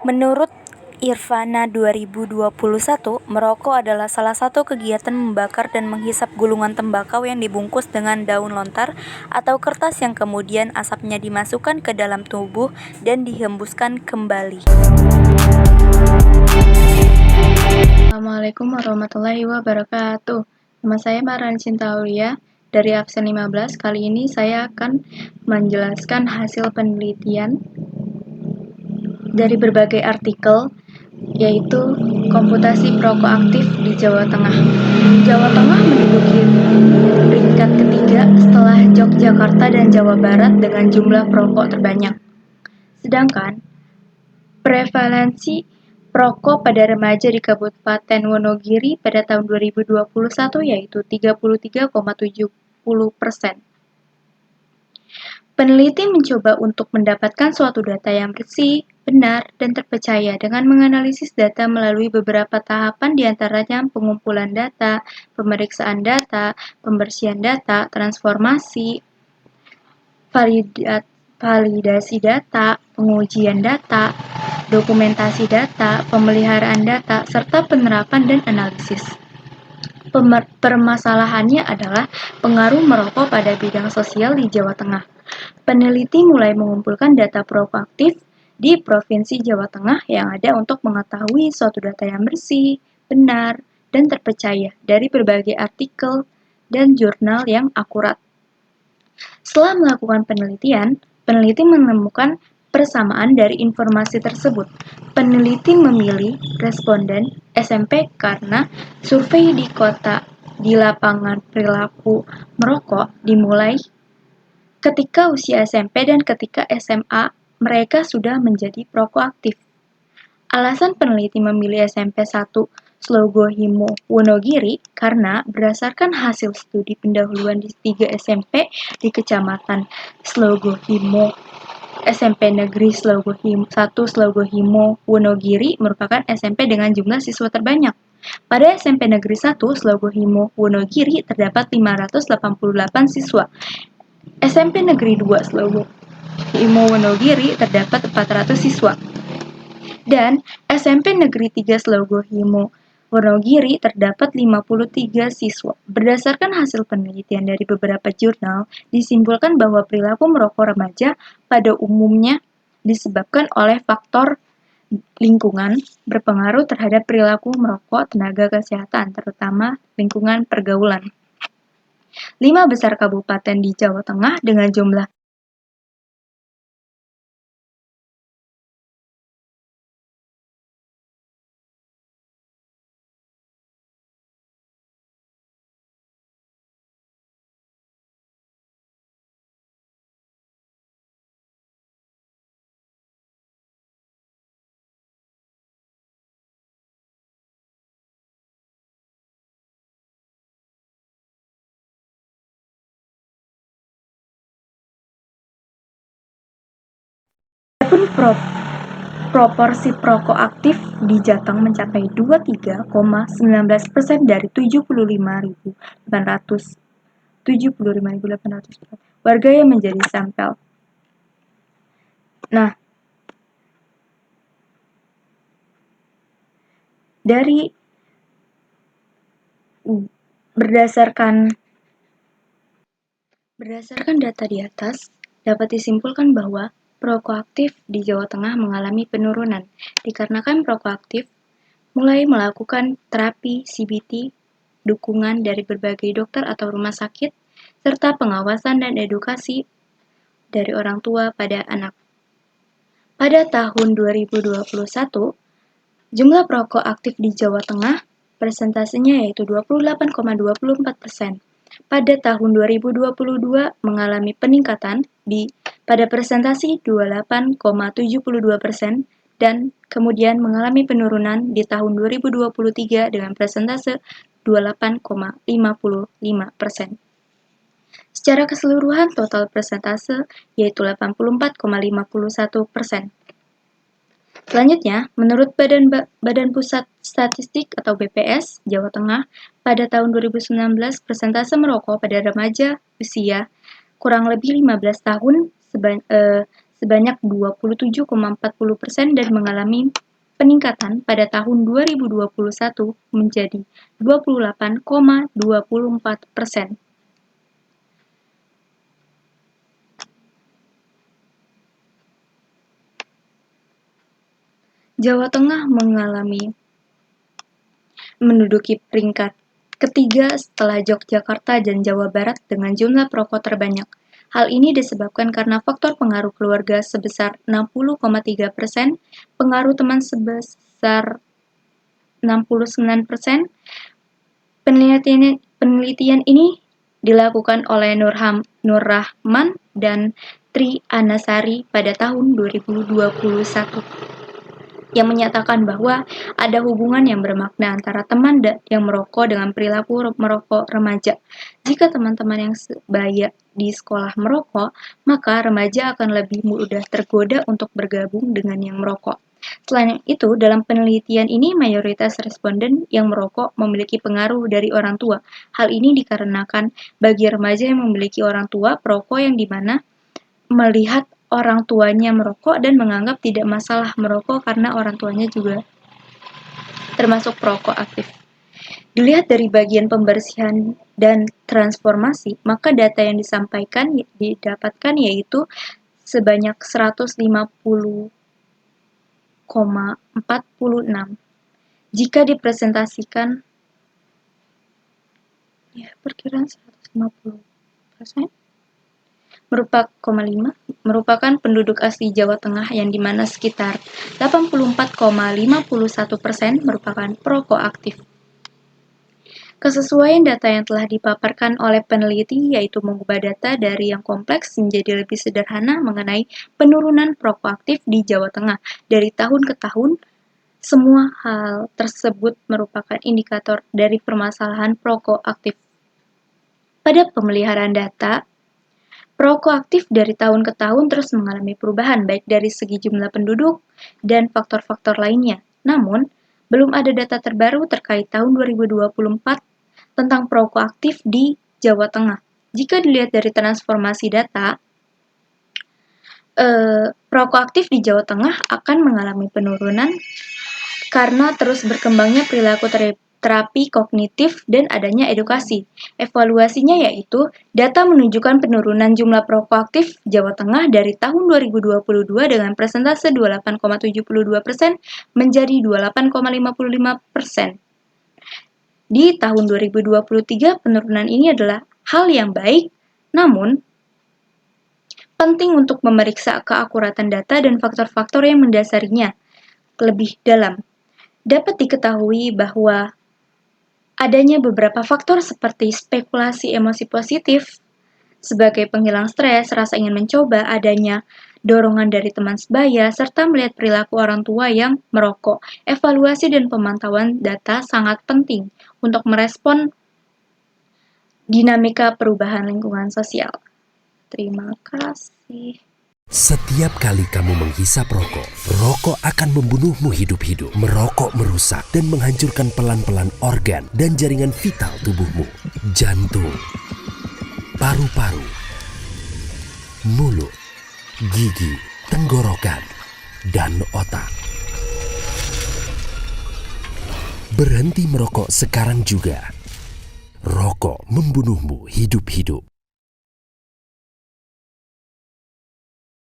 Menurut Irvana 2021, merokok adalah salah satu kegiatan membakar dan menghisap gulungan tembakau yang dibungkus dengan daun lontar atau kertas yang kemudian asapnya dimasukkan ke dalam tubuh dan dihembuskan kembali. Assalamualaikum warahmatullahi wabarakatuh. Nama saya Marani Cinta Aulia dari absen 15. Kali ini saya akan menjelaskan hasil penelitian dari berbagai artikel, yaitu komputasi prokoaktif di Jawa Tengah. Jawa Tengah menduduki peringkat ketiga setelah Yogyakarta dan Jawa Barat dengan jumlah perokok terbanyak. Sedangkan prevalensi perokok pada remaja di Kabupaten Wonogiri pada tahun 2021 yaitu 33,70%. Peneliti mencoba untuk mendapatkan suatu data yang bersih, benar, dan terpercaya dengan menganalisis data melalui beberapa tahapan diantaranya pengumpulan data, pemeriksaan data, pembersihan data, transformasi, validasi data, pengujian data, dokumentasi data, pemeliharaan data, serta penerapan dan analisis. Permasalahannya adalah pengaruh merokok pada bidang sosial di Jawa Tengah. Peneliti mulai mengumpulkan data proaktif di Provinsi Jawa Tengah yang ada untuk mengetahui suatu data yang bersih, benar, dan terpercaya dari berbagai artikel dan jurnal yang akurat. Setelah melakukan penelitian, peneliti menemukan persamaan dari informasi tersebut. Peneliti memilih responden SMP karena survei di lapangan perilaku merokok dimulai ketika usia SMP dan ketika SMA mereka sudah menjadi prokoaktif. Alasan peneliti memilih SMP 1 Slogohimo Wonogiri karena berdasarkan hasil studi pendahuluan di 3 SMP di Kecamatan Slogohimo, SMP Negeri Slogohimo 1 Slogohimo Wonogiri merupakan SMP dengan jumlah siswa terbanyak. Pada SMP Negeri 1 Slogohimo Wonogiri terdapat 588 siswa. SMP Negeri 2 Slogohimo Wonogiri terdapat 400 siswa. Dan SMP Negeri 3 Slogohimo Wonogiri terdapat 53 siswa. Berdasarkan hasil penelitian dari beberapa jurnal, disimpulkan bahwa perilaku merokok remaja pada umumnya disebabkan oleh faktor lingkungan berpengaruh terhadap perilaku merokok tenaga kesehatan, terutama lingkungan pergaulan. 5 besar kabupaten di Jawa Tengah dengan jumlah proporsi perokok aktif di Jateng mencapai 23,19% dari 75.800 warga yang menjadi sampel. Nah, dari berdasarkan data di atas, dapat disimpulkan bahwa perokok aktif di Jawa Tengah mengalami penurunan dikarenakan perokok aktif mulai melakukan terapi CBT, dukungan dari berbagai dokter atau rumah sakit, serta pengawasan dan edukasi dari orang tua pada anak. Pada tahun 2021, jumlah perokok aktif di Jawa Tengah persentasenya yaitu 28,24%. Pada tahun 2022 mengalami peningkatan pada presentasi 28,72% dan kemudian mengalami penurunan di tahun 2023 dengan persentase 28,55%. Secara keseluruhan total persentase yaitu 84,51%. Selanjutnya, menurut Badan Pusat Statistik atau BPS Jawa Tengah, pada tahun 2019 persentase merokok pada remaja usia kurang lebih 15 tahun sebanyak 27,40% dan mengalami peningkatan pada tahun 2021 menjadi 28,24%. Jawa Tengah menduduki peringkat ketiga setelah Yogyakarta dan Jawa Barat dengan jumlah perokok terbanyak. Hal ini disebabkan karena faktor pengaruh keluarga sebesar 60,3%, pengaruh teman sebesar 69%. Penelitian ini dilakukan oleh Nur Rahman dan Tri Anasari pada tahun 2021. Yang menyatakan bahwa ada hubungan yang bermakna antara teman yang merokok dengan perilaku merokok remaja. Jika teman-teman yang sebaya di sekolah merokok, maka remaja akan lebih mudah tergoda untuk bergabung dengan yang merokok. Selain itu, dalam penelitian ini mayoritas responden yang merokok memiliki pengaruh dari orang tua. Hal ini dikarenakan bagi remaja yang memiliki orang tua perokok yang dimana melihat orang tuanya merokok dan menganggap tidak masalah merokok karena orang tuanya juga termasuk perokok aktif. Dilihat dari bagian pembersihan dan transformasi, maka data yang didapatkan yaitu sebanyak 150,46. Jika dipresentasikan perkiraan 150%. merupakan penduduk asli Jawa Tengah yang dimana sekitar 84,51% merupakan perokok aktif. Kesesuaian data yang telah dipaparkan oleh peneliti yaitu mengubah data dari yang kompleks menjadi lebih sederhana mengenai penurunan perokok aktif di Jawa Tengah dari tahun ke tahun. Semua hal tersebut merupakan indikator dari permasalahan perokok aktif. Pada pemeliharaan data, perokok aktif dari tahun ke tahun terus mengalami perubahan baik dari segi jumlah penduduk dan faktor-faktor lainnya. Namun, belum ada data terbaru terkait tahun 2024 tentang perokok aktif di Jawa Tengah. Jika dilihat dari transformasi data, perokok aktif di Jawa Tengah akan mengalami penurunan karena terus berkembangnya perilaku terapi kognitif dan adanya edukasi. Evaluasinya yaitu data menunjukkan penurunan jumlah perokok aktif Jawa Tengah dari tahun 2022 dengan persentase 28,72% menjadi 28,55%. Di tahun 2023 penurunan ini adalah hal yang baik, namun penting untuk memeriksa keakuratan data dan faktor-faktor yang mendasarinya lebih dalam. Dapat diketahui bahwa adanya beberapa faktor seperti spekulasi emosi positif sebagai penghilang stres, rasa ingin mencoba, adanya dorongan dari teman sebaya, serta melihat perilaku orang tua yang merokok. Evaluasi dan pemantauan data sangat penting untuk merespon dinamika perubahan lingkungan sosial. Terima kasih. Setiap kali kamu menghisap rokok, rokok akan membunuhmu hidup-hidup. Merokok merusak dan menghancurkan pelan-pelan organ dan jaringan vital tubuhmu. Jantung, paru-paru, mulut, gigi, tenggorokan, dan otak. Berhenti merokok sekarang juga. Rokok membunuhmu hidup-hidup.